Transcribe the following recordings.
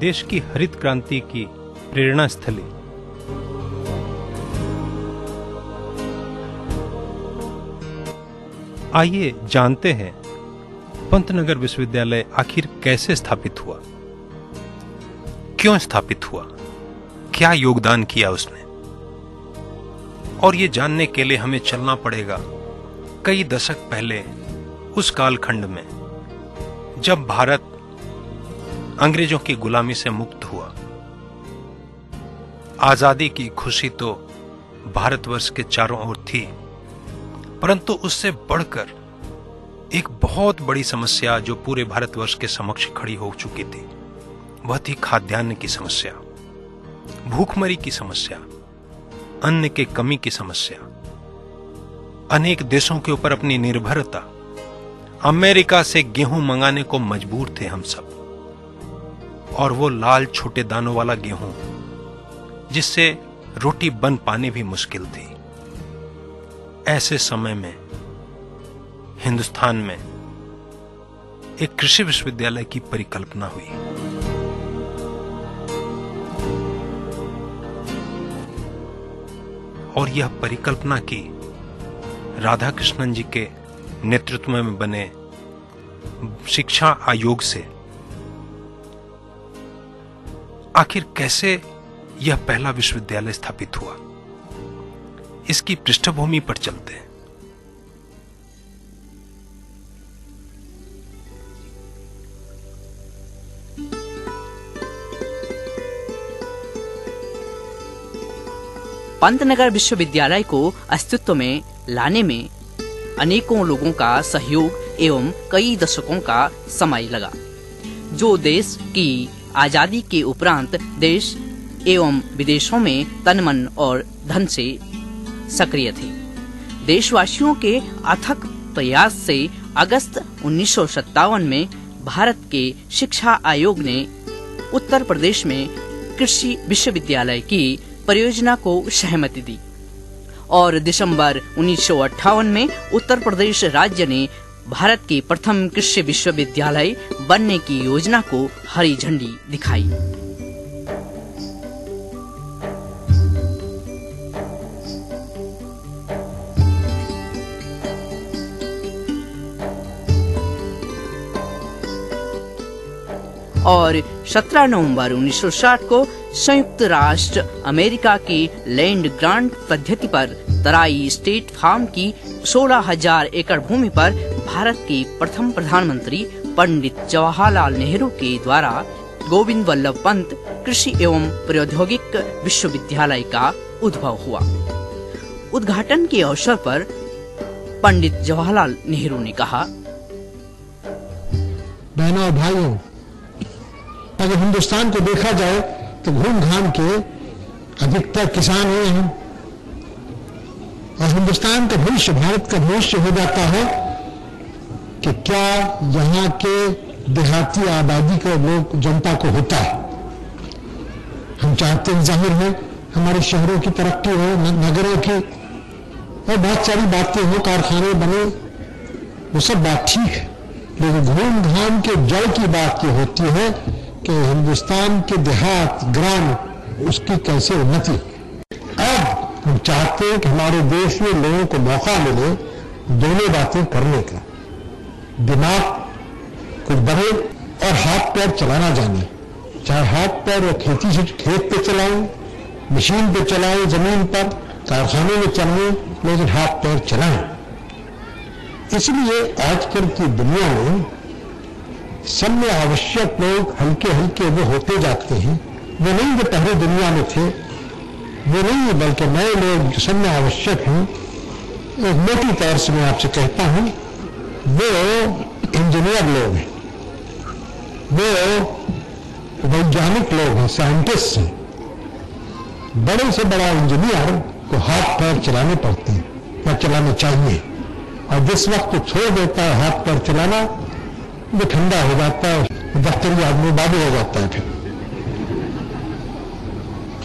देश की हरित क्रांति की प्रेरणा स्थली। आइए जानते हैं पंतनगर विश्वविद्यालय आखिर कैसे स्थापित हुआ, क्यों स्थापित हुआ, क्या योगदान किया उसने। और ये जानने के लिए हमें चलना पड़ेगा कई दशक पहले, उस कालखंड में जब भारत अंग्रेजों की गुलामी से मुक्त हुआ। आजादी की खुशी तो भारतवर्ष के चारों ओर थी, परंतु उससे बढ़कर एक बहुत बड़ी समस्या जो पूरे भारतवर्ष के समक्ष खड़ी हो चुकी थी, वह थी खाद्यान्न की समस्या, भूखमरी की समस्या, अन्न के कमी की समस्या। अनेक देशों के ऊपर अपनी निर्भरता, अमेरिका से गेहूं मंगाने को मजबूर थे हम सब, और वो लाल छोटे दानों वाला गेहूं जिससे रोटी बन पानी भी मुश्किल थी। ऐसे समय में हिंदुस्तान में एक कृषि विश्वविद्यालय की परिकल्पना हुई। और यह परिकल्पना की राधाकृष्णन जी के नेतृत्व में बने शिक्षा आयोग से। आखिर कैसे यह पहला विश्वविद्यालय स्थापित हुआ, इसकी पृष्ठभूमि पर चलते हैं। पंतनगर विश्वविद्यालय को अस्तित्व में लाने में अनेकों लोगों का सहयोग एवं कई दशकों का समय लगा, जो देश की आजादी के उपरांत देश एवं विदेशों में तन मन और धन से सक्रिय थे। देशवासियों के अथक प्रयास से अगस्त 1957 में भारत के शिक्षा आयोग ने उत्तर प्रदेश में कृषि विश्वविद्यालय की परियोजना को सहमति दी और दिसंबर 1958 में उत्तर प्रदेश राज्य ने भारत के प्रथम कृषि विश्वविद्यालय बनने की योजना को हरी झंडी दिखाई। और 17 नवंबर 1960 को संयुक्त राष्ट्र अमेरिका की लैंड ग्रांट पद्धति पर तराई स्टेट फार्म की 16,000 एकड़ भूमि पर भारत के प्रथम प्रधानमंत्री पंडित जवाहरलाल नेहरू के द्वारा गोविंद वल्लभ पंत कृषि एवं प्रौद्योगिक विश्वविद्यालय का उद्भव हुआ। उद्घाटन के अवसर पर पंडित जवाहरलाल नेहरू ने कहा, बहनों और भाइयों, अगर हिंदुस्तान को देखा जाए तो घूम घाम के अधिकतर किसान हुए हैं, और हिंदुस्तान का भविष्य, भारत का भविष्य हो जाता है कि क्या यहाँ के देहाती आबादी के लोग, जनता को होता है। हम चाहते हैं, जाहिर है, हमारे शहरों की तरक्की हो, नगरों की, और बहुत सारी बातें हो, कारखाने बने, वो सब बात ठीक है, लेकिन घूम घाम के जड़ की बात ये होती है कि हिंदुस्तान के देहात, ग्राम, उसकी कैसे उन्नति। अब हम चाहते हैं कि हमारे देश में लोगों को मौका मिले दोनों बातें करने का, दिमाग कुछ बढ़े और हाथ पैर चलाना जाने। चाहे हाथ पैर वो खेती से खेत पे चलाएं, मशीन पे चलाएं, जमीन पर, कारखाने में चलाएं, लेकिन हाथ पैर चलाएं। इसलिए आजकल की दुनिया में सब में आवश्यक लोग हल्के हल्के वो होते जाते हैं। वो नहीं जो पहले दुनिया में थे, वो नहीं, बल्कि नए लोग जो सब में आवश्यक हैं। एक मोटी तौर से मैं आपसे कहता हूं, वो इंजीनियर लोग हैं, वो वैज्ञानिक लोग हैं, साइंटिस्ट हैं। बड़े से बड़ा इंजीनियर को हाथ पैर चलाने पड़ते हैं या चलाना चाहिए, और जिस वक्त छोड़ देता है हाथ पैर चलाना, वो ठंडा हो जाता है, दफ्तरी आदमी बाबू हो जाता है। फिर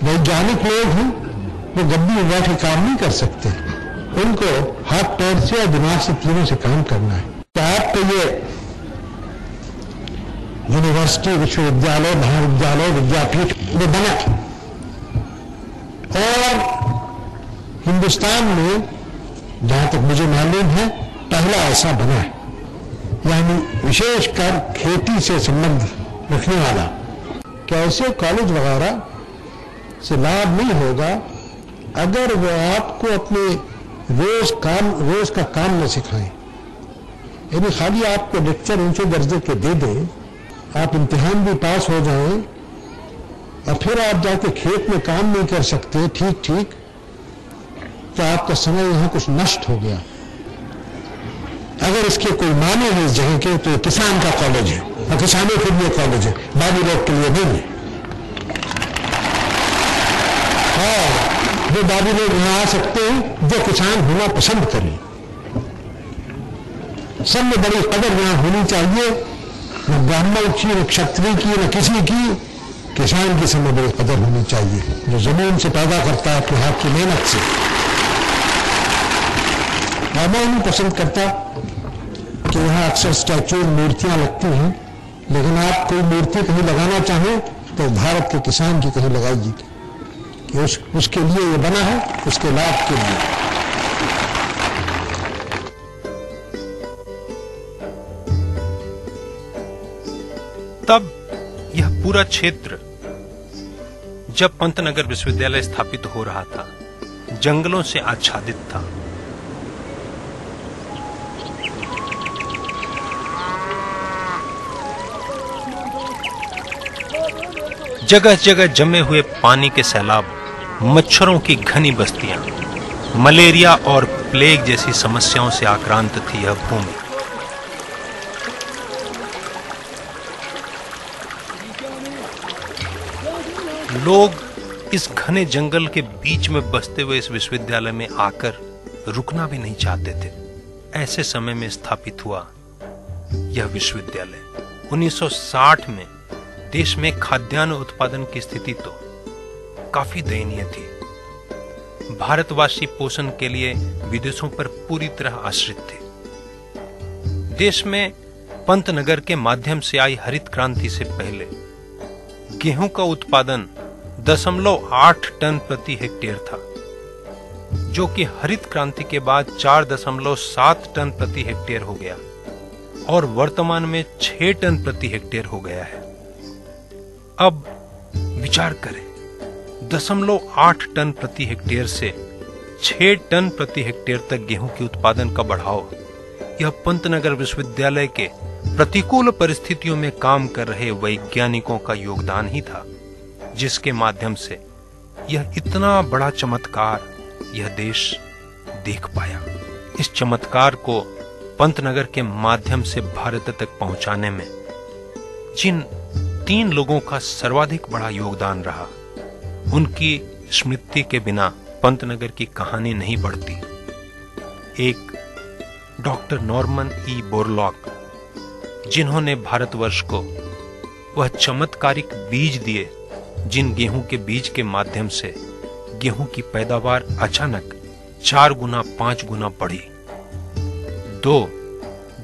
वैज्ञानिक लोग हैं, वो गद्दी में बैठ के काम नहीं कर सकते, उनको हाथ पैर से और दिमाग से, तीनों से काम करना है। तो आपको ये राष्ट्रीय विश्वविद्यालय, महाविद्यालय, विद्यापीठ वो बना। और हिंदुस्तान में जहां तक मुझे मालूम है पहला ऐसा बना है, यानी विशेषकर खेती से संबंध रखने वाला। कि ऐसे कॉलेज वगैरह से लाभ नहीं होगा अगर वो आपको अपने रोज का काम न सिखाएं। यानी खाली आपको लेक्चर ऊंचे दर्जे के दे दें, आप इम्तिहान भी पास हो जाएं और फिर आप जाके खेत में काम नहीं कर सकते ठीक, तो आपका समय यहां कुछ नष्ट हो गया। अगर इसके कोई माने हैं इस जगह के तो किसान का कॉलेज है, और किसानों के लिए कॉलेज है, बाकी लोग के लिए नहीं है। और वो बाकी लोग यहां आ सकते हैं जो किसान होना पसंद करें। सब में बड़ी कदर यहां होनी चाहिए, न ब्राह्मण की, न क्षत्रिय की, न किसी की। किसान की सब में बड़ी कदर होनी चाहिए, जो जमीन से पैदा करता है अपने हाथ की मेहनत से। और मैं नहीं पसंद करता कि यहाँ अक्सर स्टैचू, मूर्तियां लगती हैं, लेकिन आप कोई मूर्ति कहीं लगाना चाहें तो भारत के किसान की कहीं लगाइए, कि उसके लिए ये बना है, उसके लाभ के लिए। तब यह पूरा क्षेत्र जब पंतनगर विश्वविद्यालय स्थापित हो रहा था, जंगलों से आच्छादित था। जगह जगह जमे हुए पानी के सैलाब, मच्छरों की घनी बस्तियां, मलेरिया और प्लेग जैसी समस्याओं से आक्रांत थी यह भूमि। लोग इस घने जंगल के बीच में बसते हुए इस विश्वविद्यालय में आकर रुकना भी नहीं चाहते थे। ऐसे समय में स्थापित हुआ यह विश्वविद्यालय। 1960 में देश में खाद्यान्न उत्पादन की स्थिति तो काफी दयनीय थी। भारतवासी पोषण के लिए विदेशों पर पूरी तरह आश्रित थे। देश में पंतनगर के माध्यम से आई हरित क्रांति से पहले गेहूं का उत्पादन 0.8 टन प्रति हेक्टेयर था, जो कि हरित क्रांति के बाद 4.7 टन प्रति हेक्टेयर हो गया और वर्तमान में 6 टन प्रति हेक्टेयर हो गया है। अब विचार करें, 0.8 टन प्रति हेक्टेयर से 6 टन प्रति हेक्टेयर तक गेहूं के उत्पादन का बढ़ाव, यह पंतनगर विश्वविद्यालय के प्रतिकूल परिस्थितियों में काम कर रहे वैज्ञानिकों का योगदान ही था, जिसके माध्यम से यह इतना बड़ा चमत्कार यह देश देख पाया। इस चमत्कार को पंतनगर के माध्यम से भारत तक पहुंचाने में जिन 3 लोगों का सर्वाधिक बड़ा योगदान रहा, उनकी स्मृति के बिना पंतनगर की कहानी नहीं बढ़ती। एक डॉक्टर नॉर्मन ई बोरलॉग, जिन्होंने भारतवर्ष को वह चमत्कारिक बीज दिए जिन गेहूं के बीज के माध्यम से गेहूं की पैदावार अचानक 4 गुना 5 गुना बढ़ी। 2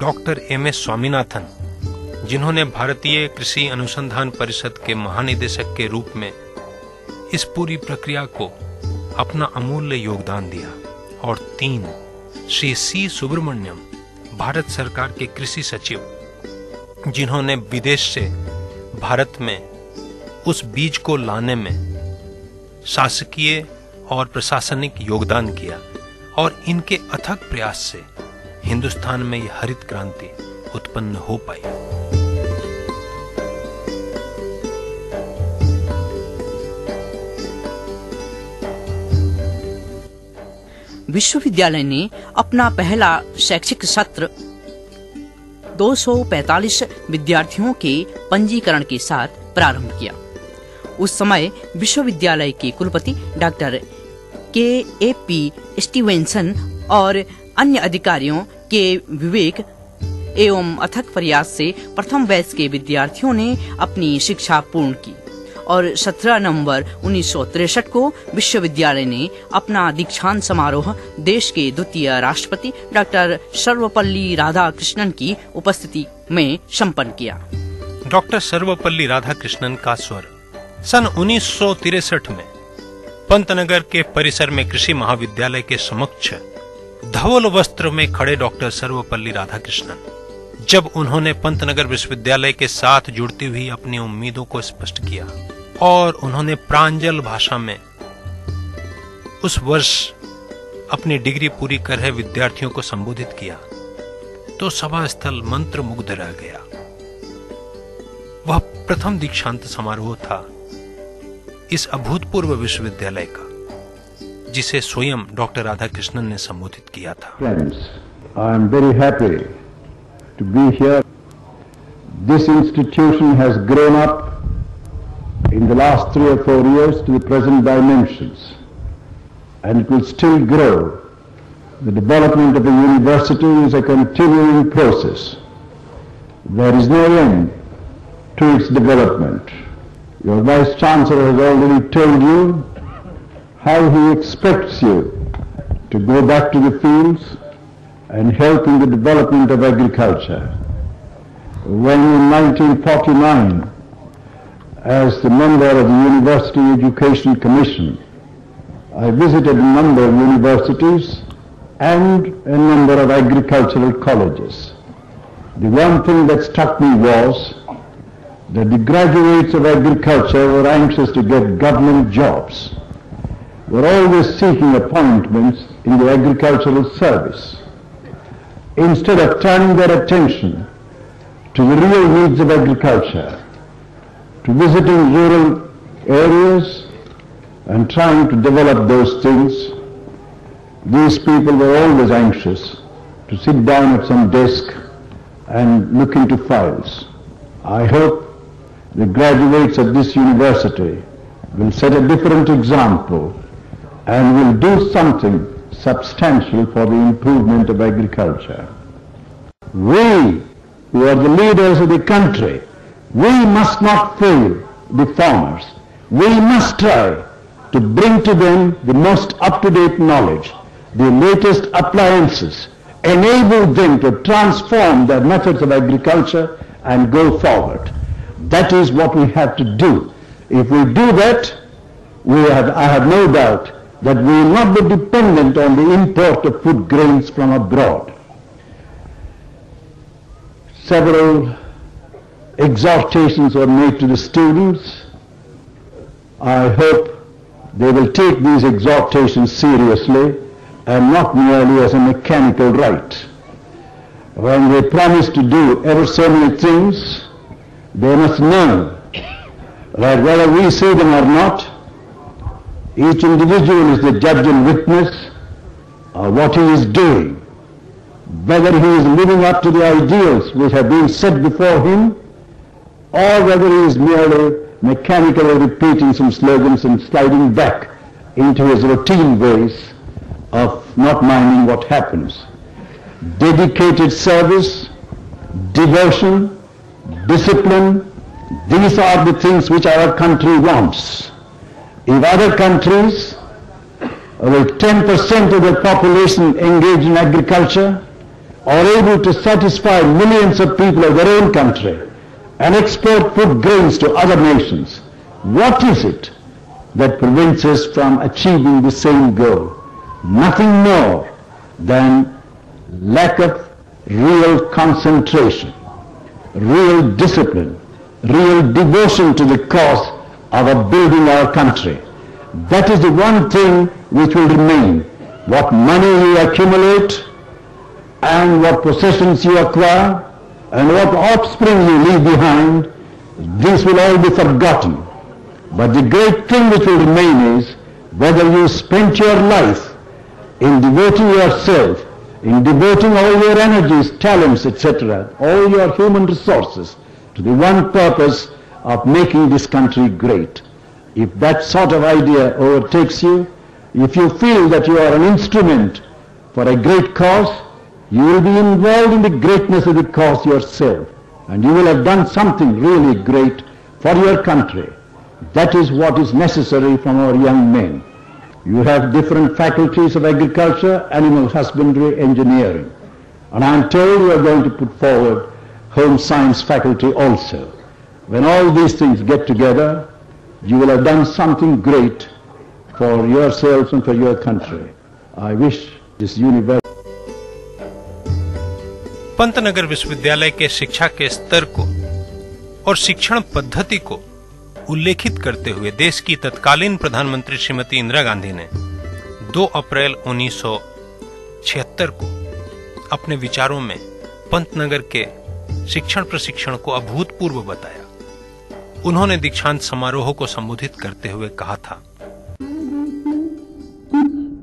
डॉक्टर एम.एस. स्वामीनाथन, जिन्होंने भारतीय कृषि अनुसंधान परिषद के महानिदेशक के रूप में इस पूरी प्रक्रिया को अपना अमूल्य योगदान दिया। और 3 श्री सी सुब्रमण्यम, भारत सरकार के कृषि सचिव, जिन्होंने विदेश से भारत में उस बीज को लाने में शासकीय और प्रशासनिक योगदान किया और इनके अथक प्रयास से हिंदुस्तान में यह हरित क्रांति उत्पन्न हो पाई। विश्वविद्यालय ने अपना पहला शैक्षिक सत्र 245 विद्यार्थियों के पंजीकरण के साथ प्रारंभ किया। उस समय विश्वविद्यालय के कुलपति डॉक्टर के.ए.पी. स्टीवेंसन और अन्य अधिकारियों के विवेक एवं अथक प्रयास से प्रथम बैच के विद्यार्थियों ने अपनी शिक्षा पूर्ण की और 17 नवंबर 1963 को विश्वविद्यालय ने अपना दीक्षांत समारोह देश के द्वितीय राष्ट्रपति डॉक्टर सर्वपल्ली राधाकृष्णन की उपस्थिति में संपन्न किया। डॉक्टर सर्वपल्ली राधाकृष्णन का स्वर सन 1963 में पंतनगर के परिसर में कृषि महाविद्यालय के समक्ष धवल वस्त्र में खड़े डॉक्टर सर्वपल्ली राधाकृष्णन जब उन्होंने पंतनगर विश्वविद्यालय के साथ जुड़ती हुई अपनी उम्मीदों को स्पष्ट किया और उन्होंने प्रांजल भाषा में उस वर्ष अपनी डिग्री पूरी कर रहे विद्यार्थियों को संबोधित किया तो सभा स्थल मंत्रमुग्ध रह गया। वह प्रथम दीक्षांत समारोह था इस अभूतपूर्व विश्वविद्यालय का जिसे स्वयं डॉक्टर राधाकृष्णन ने संबोधित किया था। Friends, I am very happy to be here. This institution has grown up in the last 3 or 4 years to the present dimensions, and it will still grow. The development of a university is a continuing process. There is no end to its development. Your Vice Chancellor has already told you how he expects you to go back to the fields and help in the development of agriculture. When in 1949, as the member of the University Education Commission, I visited a number of universities and a number of agricultural colleges. The one thing that struck me was that the graduates of agriculture were anxious to get government jobs, were always seeking appointments in the agricultural service, instead of turning their attention to the real needs of agriculture, to visiting rural areas and trying to develop those things. These people were always anxious to sit down at some desk and look into files. I hope the graduates of this university will set a different example and will do something substantial for the improvement of agriculture. We, who are the leaders of the country, we must not fail the farmers. We must try to bring to them the most up-to-date knowledge, the latest appliances, enable them to transform their methods of agriculture and go forward. That is what we have to do. If we do that, I have no doubt that we will not be dependent on the import of food grains from abroad. Several exhortations were made to the students. I hope they will take these exhortations seriously and not merely as a mechanical rite. When they promise to do ever so many things, they must know that whether we see them or not, each individual is the judge and witness of what he is doing, whether he is living up to the ideals which have been set before him, or whether he is merely mechanically repeating some slogans and sliding back into his routine ways of not minding what happens. Dedicated service, devotion, discipline, these are the things which our country wants. If other countries with 10% of their population engaged in agriculture are able to satisfy millions of people of their own country and export food grains to other nations, what is it that prevents us from achieving the same goal? Nothing more than lack of real concentration, real discipline, real devotion to the cause of building our country. That is the one thing which will remain. What money you accumulate and what possessions you acquire and what offspring you leave behind, these will all be forgotten. But the great thing which will remain is whether you spent your life in devoting yourself, in devoting all your energies, talents, etc., all your human resources to the one purpose of making this country great. If that sort of idea overtakes you, if you feel that you are an instrument for a great cause, you will be involved in the greatness of the cause yourself, and you will have done something really great for your country. That is what is necessary from our young men. You have different faculties of agriculture, animal husbandry, engineering, and I am told you are going to put forward home science faculty also. When all these things get together, you will have done something great for yourselves and for your country. I wish this university. Pantnagar विश्वविद्यालय के शिक्षा के स्तर को और शिक्षण पद्धति को उल्लेखित करते हुए देश की तत्कालीन प्रधानमंत्री श्रीमती इंदिरा गांधी ने 2 अप्रैल 1976 को अपने विचारों में पंतनगर के शिक्षण प्रशिक्षण को अभूतपूर्व बताया। उन्होंने दीक्षांत समारोह को संबोधित करते हुए कहा था,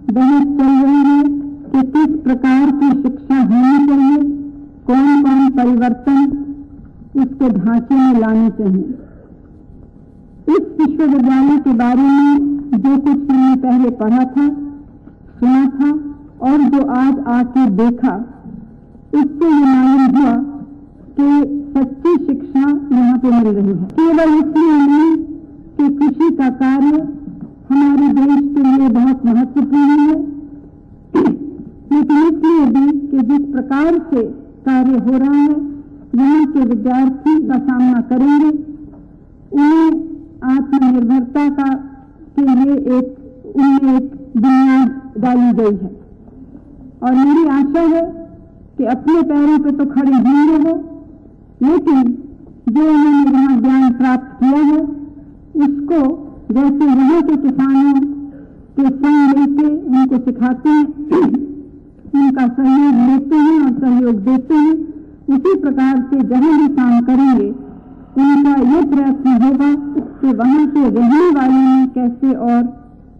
बहस चल रही है कि किस प्रकार की शिक्षा होनी चाहिए, कौन कौन परिवर्तन इसके ढांचे में लाने चाहिए। इस विश्वविद्यालय के बारे में जो कुछ मैंने पहले पढ़ा था, सुना था और जो आज आके देखा, इससे ये मालूम हुआ कि सच्ची शिक्षा यहाँ पे मिल रही है। केवल इसलिए नहीं कि कृषि का कार्य हमारे देश के लिए बहुत महत्वपूर्ण है, लेकिन इसलिए भी कि जिस प्रकार से कार्य हो रहा है, यहाँ के विद्यार्थी का सामना करेंगे, उन्हें आत्मनिर्भरता का के लिए उनमें एक बुनियाद डाली गई है। और मेरी आशा है कि अपने पैरों पे तो खड़े होंगे वो, लेकिन जो उन्होंने यहाँ ज्ञान प्राप्त किया है उसको जैसे यहाँ के किसानों के संग लेके उनको सिखाते हैं, उनका सहयोग लेते हैं और सहयोग देते हैं, उसी प्रकार से जहाँ भी काम करेंगे उनका ये प्रयत्न होगा कि वहाँ के रहने वालों में कैसे और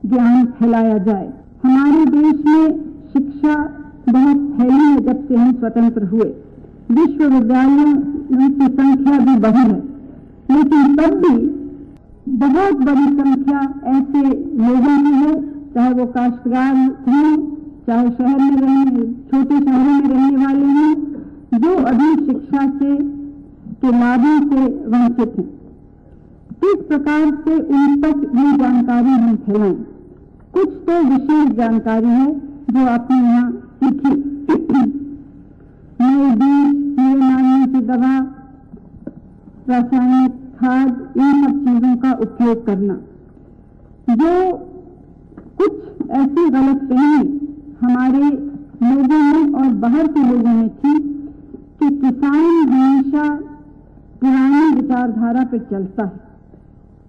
ज्ञान फैलाया जाए। हमारे देश में शिक्षा बहुत फैली है जब से हम स्वतंत्र हुए। विश्वविद्यालयों की संख्या भी बढ़ी है, लेकिन तब भी बहुत बड़ी संख्या ऐसे लोगों की है, चाहे वो काश्तकार हों, चाहे शहर में रहने, छोटे शहरों में रहने वाले हैं, जो अभी शिक्षा के लाभों से वंचित हैं। इस प्रकार से उन तक ये जानकारी हम फैलाएं। कुछ तो विशेष जानकारी है जो आपने यहाँ सीखी, नए बीज, कीड़े मारने की दवा, रासायनिक खाद, इन सब चीजों का उपयोग करना। जो कुछ ऐसी गलतफहमी हमारे लोगों में और बाहर के लोगों में थी कि किसान हमेशा पुरानी विचारधारा पर चलता है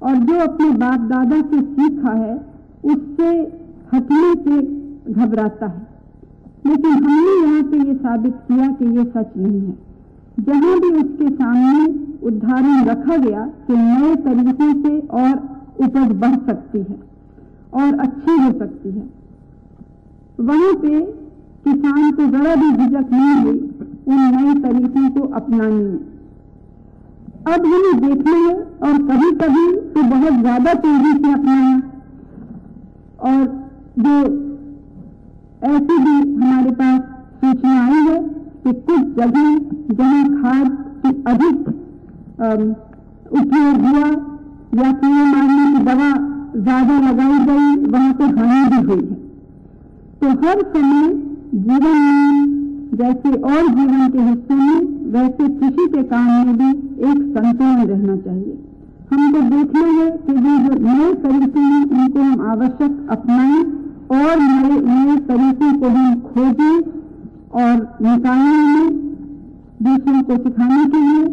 और जो अपने बाप दादा से सीखा है उससे हटने से घबराता है, लेकिन हमने यहाँ पे ये साबित किया कि ये सच नहीं है। जहाँ भी उसके सामने उदाहरण रखा गया कि नए तरीकों से और उपज बढ़ सकती है और अच्छी हो सकती है, वहाँ पे किसान को जरा भी झिझक नहीं हुई उन नए तरीकों को अपनाने में। अब हमें देखना है और कभी कभी तो बहुत ज्यादा तेजी से अपनाया, और जो ऐसी भी हमारे पास सूचना आई है कि कुछ जगह जहाँ खाद की अधिक उपयोग हुआ या कीड़े मारने की दवा ज्यादा लगाई गई, वहां पे हानि भी हुई है। तो हर समय जीवन में जैसे और जीवन के हिस्से में वैसे कृषि के काम में भी एक संतुलन रहना चाहिए। हमको देखना है कि जो नए तरीके हैं उनको हम आवश्यक अपनाएं और नए तरीकों को हम खोजें और निकालने में दूसरों को सिखाने के लिए,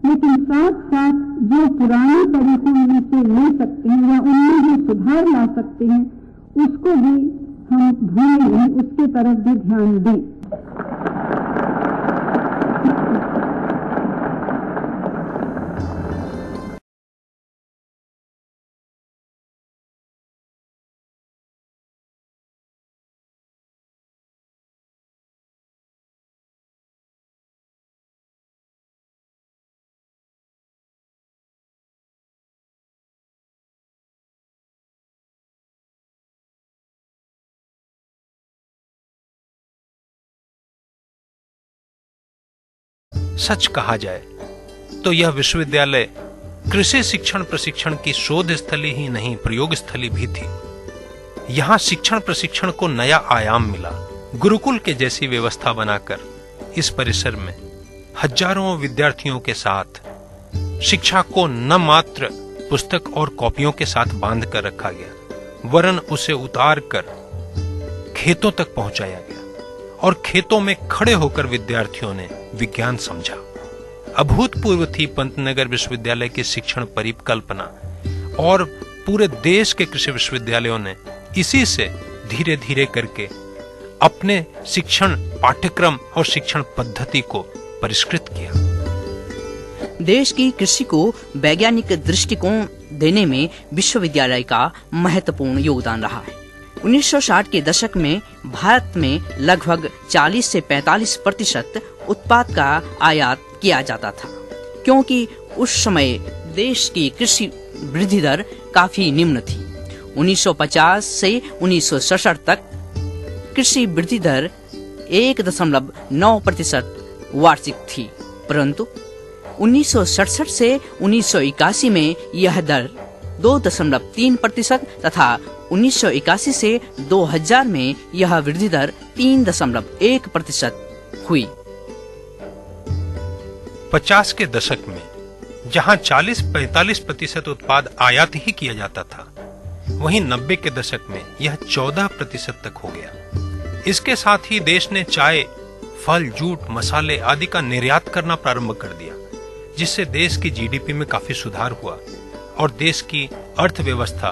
लेकिन साथ साथ जो पुराने तरीकों में से ले सकते हैं या उनमें जो सुधार ला सकते हैं उसको भी हम भूलें नहीं, उसके तरफ भी ध्यान दें। सच कहा जाए तो यह विश्वविद्यालय कृषि शिक्षण प्रशिक्षण की शोध स्थली ही नहीं, प्रयोग स्थली भी थी। यहाँ शिक्षण प्रशिक्षण को नया आयाम मिला। गुरुकुल के जैसी व्यवस्था बनाकर इस परिसर में हजारों विद्यार्थियों के साथ शिक्षा को न मात्र पुस्तक और कॉपियों के साथ बांध कर रखा गया, वरन उसे उतार कर खेतों तक पहुंचाया गया और खेतों में खड़े होकर विद्यार्थियों ने विज्ञान समझा। अभूतपूर्व थी पंतनगर विश्वविद्यालय की शिक्षण परिकल्पना और पूरे देश के कृषि विश्वविद्यालयों ने इसी से धीरे धीरे करके अपने शिक्षण पाठ्यक्रम और शिक्षण पद्धति को परिष्कृत किया। देश की कृषि को वैज्ञानिक दृष्टिकोण देने में विश्वविद्यालय का महत्वपूर्ण योगदान रहा है। 1960 के दशक में भारत में लगभग 40 से 45% उत्पाद का आयात किया जाता था, क्योंकि उस समय देश की कृषि वृद्धि दर काफी निम्न थी। 1950 से 1967 तक कृषि वृद्धि दर 1.9% वार्षिक थी, परंतु 1967 से 1981 में यह दर 2.3% तथा 1981 से 2000 में यह वृद्धि दर 3.1% हुई। 50 के दशक में जहां 40-45% उत्पाद आयात ही किया जाता था, वहीं 90 के दशक में यह 14% तक हो गया। इसके साथ ही देश ने चाय, फल, जूट, मसाले आदि का निर्यात करना प्रारंभ कर दिया, जिससे देश की जीडीपी में काफी सुधार हुआ और देश की अर्थव्यवस्था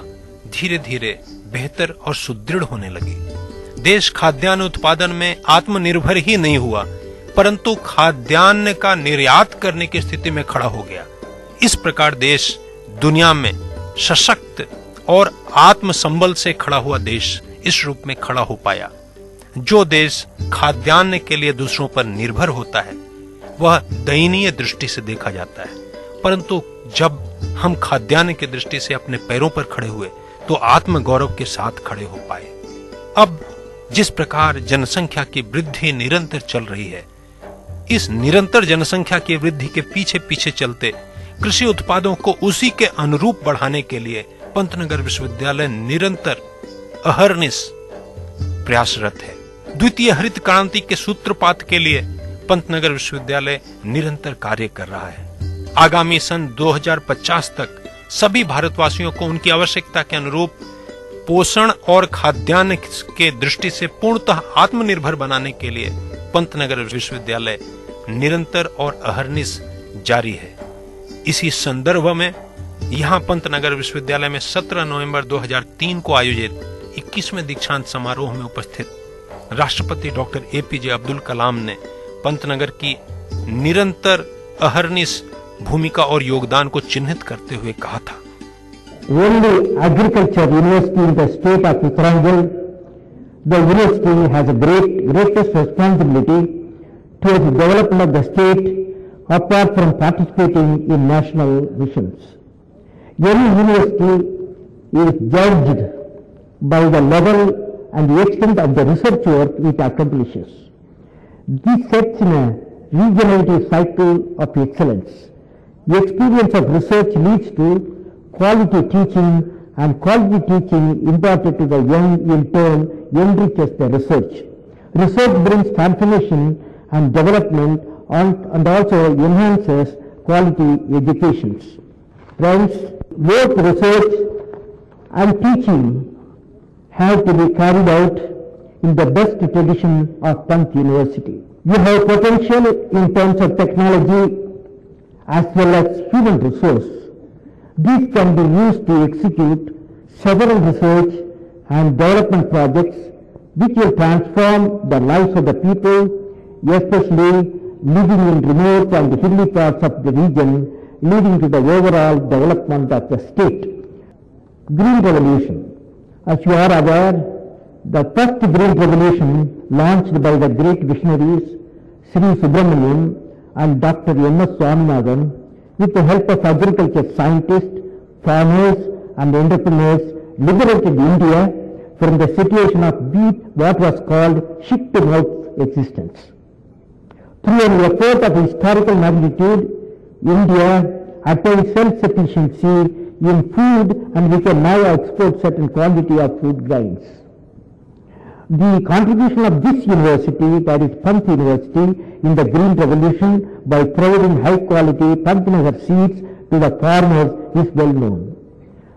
धीरे धीरे बेहतर और सुदृढ़ होने लगी। देश खाद्यान्न उत्पादन में आत्मनिर्भर ही नहीं हुआ, परंतु खाद्यान्न का निर्यात करने की स्थिति में खड़ा हो गया। इस प्रकार देश दुनिया में सशक्त और आत्मसंबल से खड़ा हुआ देश इस रूप में खड़ा हो पाया। जो देश खाद्यान्न के लिए दूसरों पर निर्भर होता है, वह दयनीय दृष्टि से देखा जाता है, परंतु जब हम खाद्यान्न की दृष्टि से अपने पैरों पर खड़े हुए तो आत्मगौरव के साथ खड़े हो पाए। अब जिस प्रकार जनसंख्या की वृद्धि निरंतर चल रही है, इस निरंतर जनसंख्या की वृद्धि के पीछे पीछे चलते कृषि उत्पादों को उसी के अनुरूप बढ़ाने के लिए पंतनगर विश्वविद्यालय निरंतर अहर्निश प्रयासरत है। द्वितीय हरित क्रांति के सूत्रपात के लिए पंतनगर विश्वविद्यालय निरंतर कार्य कर रहा है। आगामी सन 2050 तक सभी भारतवासियों को उनकी आवश्यकता के अनुरूप पोषण और खाद्यान्न के दृष्टि से पूर्णतः आत्मनिर्भर बनाने के लिए पंतनगर विश्वविद्यालय निरंतर और अहर्निश जारी है। इसी संदर्भ में यहाँ पंतनगर विश्वविद्यालय में 17 नवंबर 2003 को आयोजित 21वें दीक्षांत समारोह में उपस्थित राष्ट्रपति डॉक्टर एपीजे अब्दुल कलाम ने पंतनगर की निरंतर अहर्निश भूमिका और योगदान को चिन्हित करते हुए कहा था, Only agriculture university in the state of Uttarakhand, the university has a greatest responsibility towards the development of the state apart from participating in national missions. Any university is judged by the level and the extent of the research work it accomplishes. This sets in a regenerative cycle of excellence. The experience of research leads to quality teaching, and quality teaching imparted to the young in turn enriches the research. Research brings transformation and development and also enhances quality educations. Friends, both research and teaching have to be carried out in the best tradition of Pant University. You have potential in terms of technology as well as human resource. These can be used to execute several research and development projects which will transform the lives of the people, especially living in remote and hilly parts of the region, leading to the overall development of the state. Green Revolution. As you are aware, the first Green Revolution launched by the great visionaries Sri Subramanian and Dr. M.S. Swaminathan with the help of agriculture scientists, farmers and entrepreneurs liberated India from the situation of what was called ship-to-mouth existence. Through an effort of historical magnitude, India attained self-sufficiency in food and we can now export certain quantity of food grains. The contribution of this university, that is Pant University, in the Green Revolution by providing high quality Pantnagar seeds to the farmers is well known.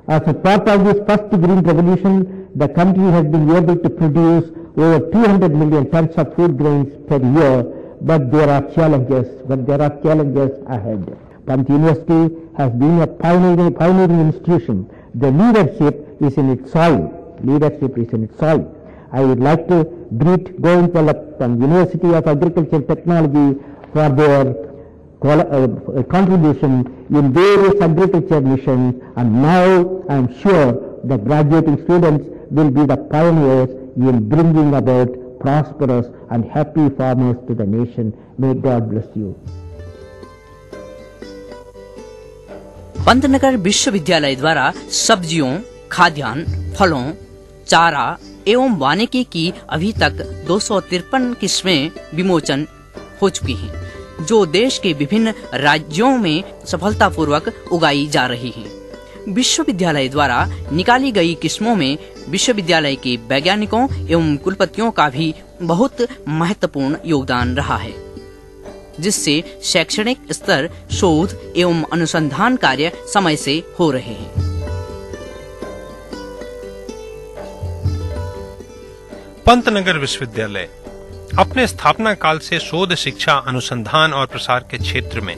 As a part of this first green revolution, the country has been able to produce over 200 million tons of food grains per year, but there are challenges ahead. Pant University has been a pioneering institution. The leadership is in its soil. I would like to greet Govindpalli Pant University of Agricultural Technology for their contribution in various agriculture missions, and now I am sure the graduating students will be the pioneers in bringing about prosperous and happy farmers to the nation. May God bless you. Pantnagar विश्वविद्यालय द्वारा सब्जियों, खाद्यान्न, फलों, चारा एवं वानिकी की अभी तक 253 किस्में विमोचन हो चुकी हैं, जो देश के विभिन्न राज्यों में सफलतापूर्वक उगाई जा रही हैं। विश्वविद्यालय द्वारा निकाली गई किस्मों में विश्वविद्यालय के वैज्ञानिकों एवं कुलपतियों का भी बहुत महत्वपूर्ण योगदान रहा है, जिससे शैक्षणिक स्तर, शोध एवं अनुसंधान कार्य समय से हो रहे हैं। पंतनगर विश्वविद्यालय अपने स्थापना काल से शोध, शिक्षा, अनुसंधान और प्रसार के क्षेत्र में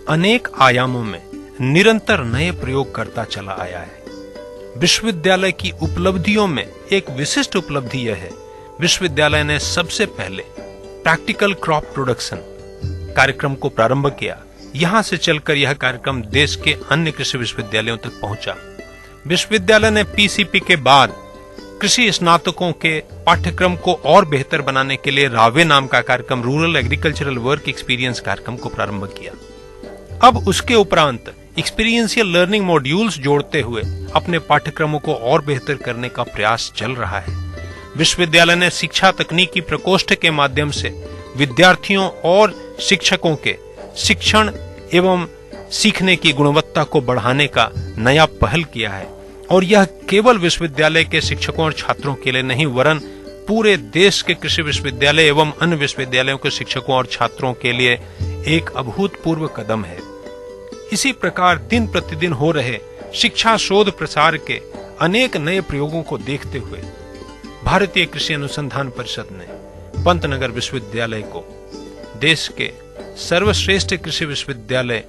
अनेक आयामों में निरंतर नए प्रयोग करता चला आया है। विश्वविद्यालय की उपलब्धियों में एक विशिष्ट उपलब्धि यह है, विश्वविद्यालय ने सबसे पहले प्रैक्टिकल क्रॉप प्रोडक्शन कार्यक्रम को प्रारंभ किया। यहां से चलकर यह कार्यक्रम देश के अन्य कृषि विश्वविद्यालयों तक पहुंचा। विश्वविद्यालय ने पीसीपी के बाद कृषि स्नातकों के पाठ्यक्रम को और बेहतर बनाने के लिए रावे नाम का कार्यक्रम, रूरल एग्रीकल्चरल वर्क एक्सपीरियंस कार्यक्रम को प्रारंभ किया। अब उसके उपरांत एक्सपीरियंशियल लर्निंग मॉड्यूल्स जोड़ते हुए अपने पाठ्यक्रमों को और बेहतर करने का प्रयास चल रहा है। विश्वविद्यालय ने शिक्षा तकनीकी प्रकोष्ठ के माध्यम से विद्यार्थियों और शिक्षकों के शिक्षण एवं सीखने की गुणवत्ता को बढ़ाने का नया पहल किया है, और यह केवल विश्वविद्यालय के शिक्षकों और छात्रों के लिए नहीं, वरन पूरे देश के कृषि विश्वविद्यालय एवं अन्य विश्वविद्यालयों के शिक्षकों और छात्रों के लिए एक अभूतपूर्व कदम है। इसी प्रकार दिन प्रतिदिन हो रहे शिक्षा, शोध, प्रसार के अनेक नए प्रयोगों को देखते हुए भारतीय कृषि अनुसंधान परिषद ने पंतनगर विश्वविद्यालय को देश के सर्वश्रेष्ठ कृषि विश्वविद्यालय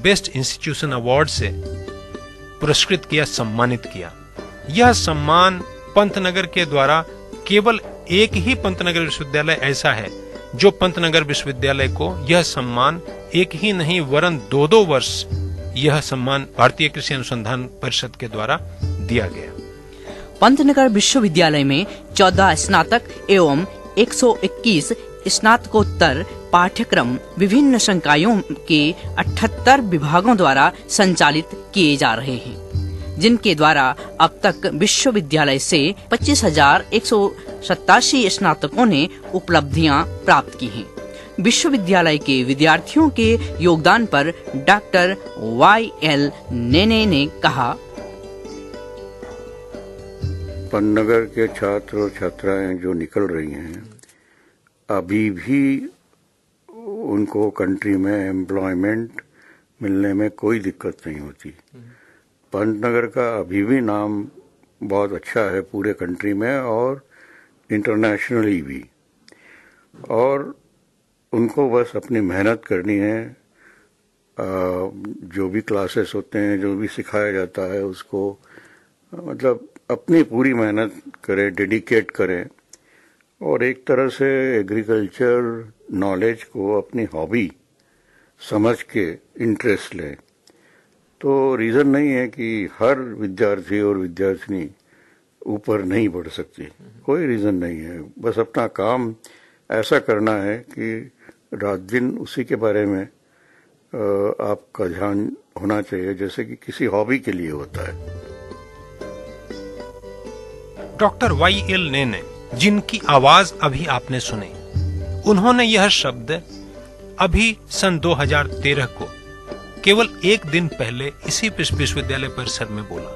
बेस्ट इंस्टीट्यूशन अवार्ड से पुरस्कृत किया, सम्मानित किया। यह सम्मान पंतनगर के द्वारा केवल एक ही पंतनगर विश्वविद्यालय ऐसा है जो पंतनगर विश्वविद्यालय को यह सम्मान एक ही नहीं वरन 2-2 वर्ष यह सम्मान भारतीय कृषि अनुसंधान परिषद के द्वारा दिया गया। पंतनगर विश्वविद्यालय में 14 स्नातक एवं 121 स्नातकोत्तर पाठ्यक्रम विभिन्न संकायों के 78 विभागों द्वारा संचालित किए जा रहे हैं, जिनके द्वारा अब तक विश्वविद्यालय से 25,187 स्नातकों ने उपलब्धियां प्राप्त की हैं। विश्वविद्यालय के विद्यार्थियों के योगदान पर डॉक्टर YL नेने ने कहा, पंतनगर के छात्र और छात्राएं जो निकल रही हैं, अभी भी उनको कंट्री में एम्प्लॉयमेंट मिलने में कोई दिक्कत नहीं होती। पंतनगर का अभी भी नाम बहुत अच्छा है पूरे कंट्री में और इंटरनेशनली भी, और उनको बस अपनी मेहनत करनी है। जो भी क्लासेस होते हैं, जो भी सिखाया जाता है, उसको मतलब अपनी पूरी मेहनत करें, डेडिकेट करें, और एक तरह से एग्रीकल्चर नॉलेज को अपनी हॉबी समझ के इंटरेस्ट लें। तो रीज़न नहीं है कि हर विद्यार्थी और विद्यार्थिनी ऊपर नहीं बढ़ सकती, कोई रीज़न नहीं है। बस अपना काम ऐसा करना है कि रात दिन उसी के बारे में आपका ध्यान होना चाहिए, जैसे कि किसी हॉबी के लिए होता है। डॉक्टर YL नेने, जिनकी आवाज अभी आपने सुनी, उन्होंने यह शब्द अभी सन 2013 को केवल एक दिन पहले इसी विश्वविद्यालय परिसर में बोला।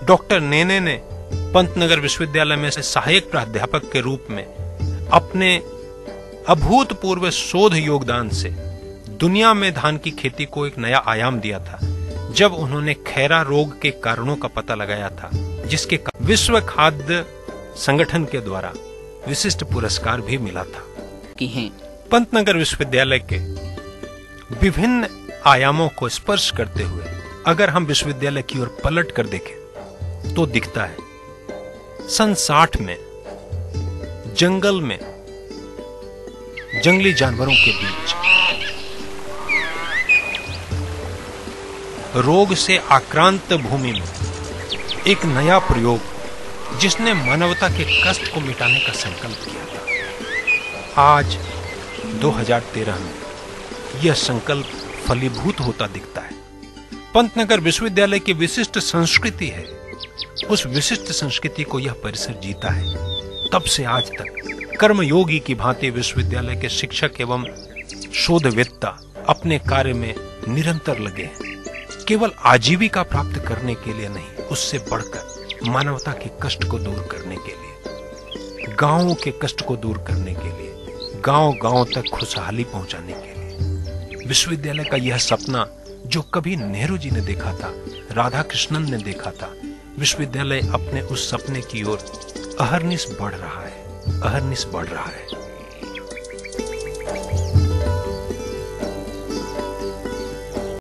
डॉक्टर नेने ने पंतनगर विश्वविद्यालय में से सहायक प्राध्यापक के रूप में अपने अभूतपूर्व शोध योगदान से दुनिया में धान की खेती को एक नया आयाम दिया था। जब उन्होंने खैरा रोग के कारणों का पता लगाया था, जिसके विश्व खाद्य संगठन के द्वारा विशिष्ट पुरस्कार भी मिला था। की हैं। पंतनगर विश्वविद्यालय के विभिन्न आयामों को स्पर्श करते हुए अगर हम विश्वविद्यालय की ओर पलट कर देखें तो दिखता है सन 60 में जंगल में जंगली जानवरों के बीच रोग से आक्रांत भूमि में एक नया प्रयोग जिसने मानवता के कष्ट को मिटाने का संकल्प किया था। आज 2013 में यह संकल्प फलीभूत होता दिखता है। पंतनगर विश्वविद्यालय की विशिष्ट संस्कृति है, उस विशिष्ट संस्कृति को यह परिसर जीता है। तब से आज तक कर्मयोगी की भांति विश्वविद्यालय के शिक्षक एवं शोधवेत्ता अपने कार्य में निरंतर लगे हैं, केवल आजीविका प्राप्त करने के लिए नहीं, उससे बढ़कर मानवता के कष्ट को दूर करने के लिए, गांवों के कष्ट को दूर करने के लिए, गांव-गांव तक खुशहाली पहुंचाने के लिए। विश्वविद्यालय का यह सपना जो कभी नेहरू जी ने देखा था, राधा कृष्णन ने देखा था, विश्वविद्यालय अपने उस सपने की ओर अहर्निश बढ़ रहा है, अहर्निश बढ़ रहा है।